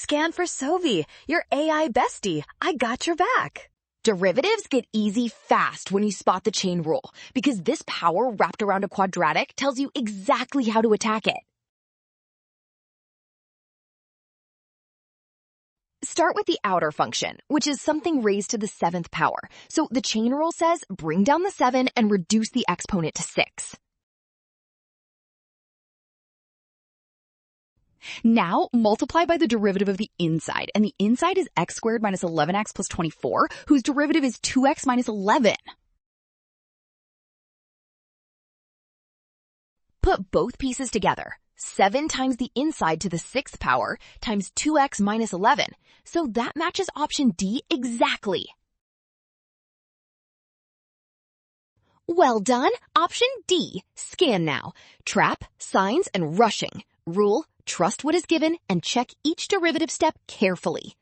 Scan for Sovi, your AI bestie. I got your back. Derivatives get easy fast when you spot the chain rule, because this power wrapped around a quadratic tells you exactly how to attack it. Start with the outer function, which is something raised to the 7th power. So the chain rule says bring down the 7 and reduce the exponent to 6. Now, multiply by the derivative of the inside, and the inside is x squared minus 11x plus 24, whose derivative is 2x minus 11. Put both pieces together. 7 times the inside to the 6th power times 2x minus 11. So that matches option D exactly. Well done. Option D. Scan now. Trap, signs, and rushing. Rule, trust what is given and check each derivative step carefully.